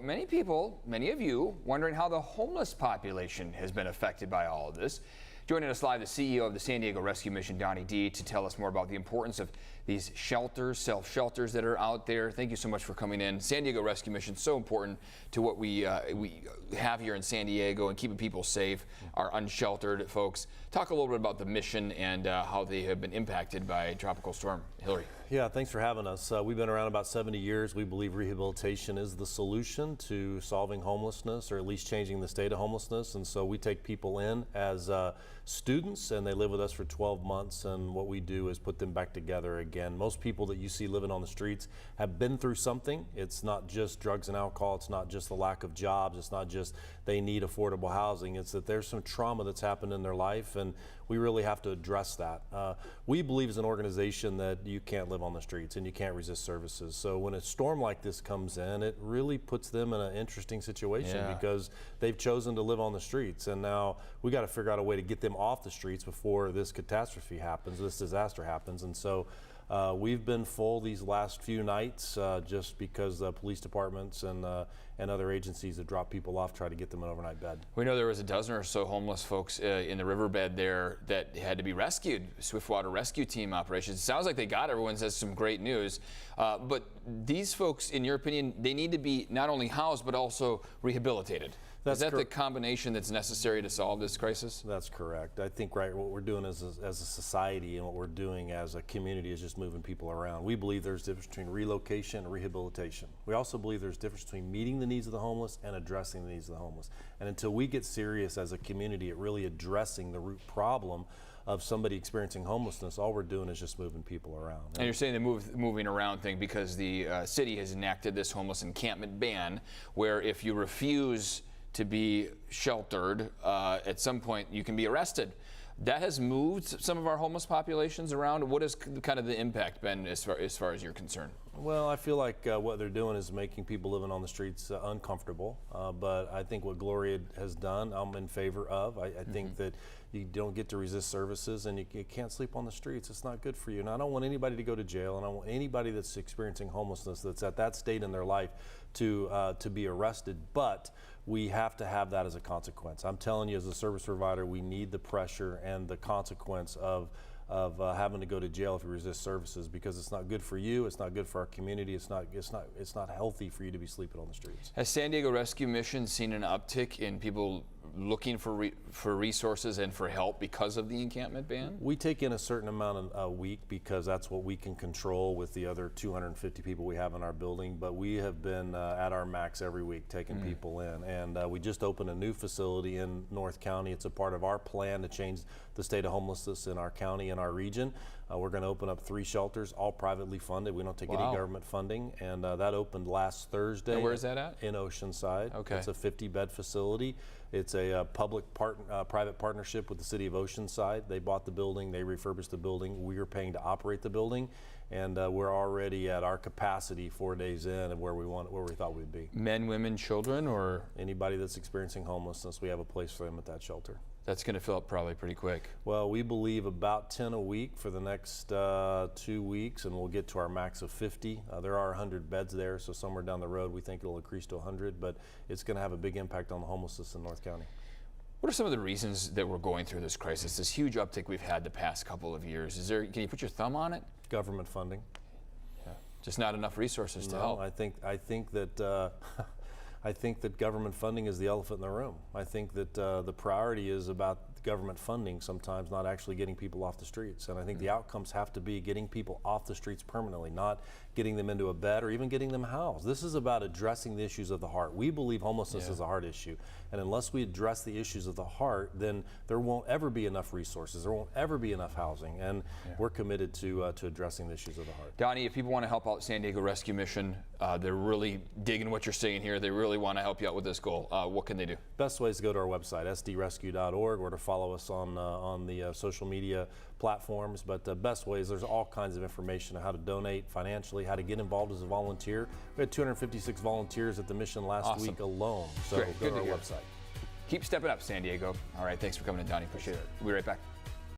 Many people, many of you, wondering how the homeless population has been affected by all of this. Joining us live, the CEO of the San Diego Rescue Mission, Donnie D, to tell us more about the importance of these shelters, self-shelters that are out there. Thank you so much for coming in. San Diego Rescue Mission, so important to what we have here in San Diego and keeping people safe, our unsheltered folks. Talk a little bit about the mission and how they have been impacted by Tropical Storm Hillary. Yeah, thanks for having us. We've been around about 70 years. We believe rehabilitation is the solution to solving homelessness, or at least changing the state of homelessness. And so we take people in as students, and they live with us for 12 months. And what we do is put them back together again. Most people that you see living on the streets have been through something. It's not just drugs and alcohol. It's not just the lack of jobs. It's not just they need affordable housing. It's that there's some trauma that's happened in their life, and we really have to address that. We believe as an organization that you can't live on the streets and you can't resist services. So when a storm like this comes in, it really puts them in an interesting situation because they've chosen to live on the streets, and now we got to figure out a way to get them off the streets before this catastrophe happens, this disaster happens. And so we've been full these last few nights just because police departments and other agencies have dropped people off, try to get them an overnight bed. We know there was a dozen or so homeless folks in the riverbed there that had to be rescued. Swiftwater Rescue Team operations. It sounds like they got everyone. Says some great news. But these folks, in your opinion, they need to be not only housed but also rehabilitated. Is that the combination that's necessary to solve this crisis? That's correct. I think what we're doing as a society and what we're doing as a community is just moving people around. We believe there's a difference between relocation and rehabilitation. We also believe there's a difference between meeting the needs of the homeless and addressing the needs of the homeless. And until we get serious as a community at really addressing the root problem of somebody experiencing homelessness, all we're doing is just moving people around. And you're saying the moving around thing because the city has enacted this homeless encampment ban, where if you refuse to be sheltered, at some point you can be arrested. That has moved some of our homeless populations around. What has kind of the impact been as far as you're concerned? Well, I feel like what they're doing is making people living on the streets uncomfortable. But I think what Gloria has done, I'm in favor of. I think that you don't get to resist services, and you can't sleep on the streets. It's not good for you. And I don't want anybody to go to jail, and I don't want anybody that's experiencing homelessness that's at that state in their life to be arrested. But we have to have that as a consequence. I'm telling you, as a service provider, we need the pressure and the consequence of having to go to jail if you resist services, because it's not good for you, it's not good for our community, it's not healthy for you to be sleeping on the streets. Has San Diego Rescue Mission seen an uptick in people looking for resources and for help because of the encampment ban? We take in a certain amount a week because that's what we can control with the other 250 people we have in our building, but we have been at our max every week taking people in. And we just opened a new facility in North County. It's a part of our plan to change the state of homelessness in our county and our region. We're going to open up 3 shelters, all privately funded. We don't take any government funding, and that opened last Thursday. And where is that at? In Oceanside. Okay. It's a 50-bed facility. It's a public-private partnership with the city of Oceanside. They bought the building, they refurbished the building. We are paying to operate the building, and we're already at our capacity 4 days in and where we thought we'd be. Men, women, children, or anybody that's experiencing homelessness, we have a place for them at that shelter. That's going to fill up probably pretty quick. Well, we believe about 10 a week for the next 2 weeks, and we'll get to our max of 50. There are 100 beds there, so somewhere down the road we think it'll increase to 100, but it's going to have a big impact on the homelessness in North County. What are some of the reasons that we're going through this crisis, this huge uptick we've had the past couple of years? Can you put your thumb on it? Government funding. Yeah. Just not enough resources to help. I think that I think that government funding is the elephant in the room. I think that the priority is about government funding sometimes, not actually getting people off the streets. And I think the outcomes have to be getting people off the streets permanently, not getting them into a bed or even getting them housed. This is about addressing the issues of the heart. We believe homelessness is a heart issue. And unless we address the issues of the heart, then there won't ever be enough resources. There won't ever be enough housing. And we're committed to addressing the issues of the heart. Donnie, if people want to help out San Diego Rescue Mission, they're really digging what you're saying here. They really want to help you out with this goal. What can they do? Best way is to go to our website, sdrescue.org, or to follow us on the social media platforms. But the best ways, there's all kinds of information on how to donate financially, how to get involved as a volunteer. We had 256 volunteers at the mission last week alone. So Great. go to our website. Keep stepping up, San Diego. All right, thanks for coming in, Donnie. Appreciate it. We'll be right back.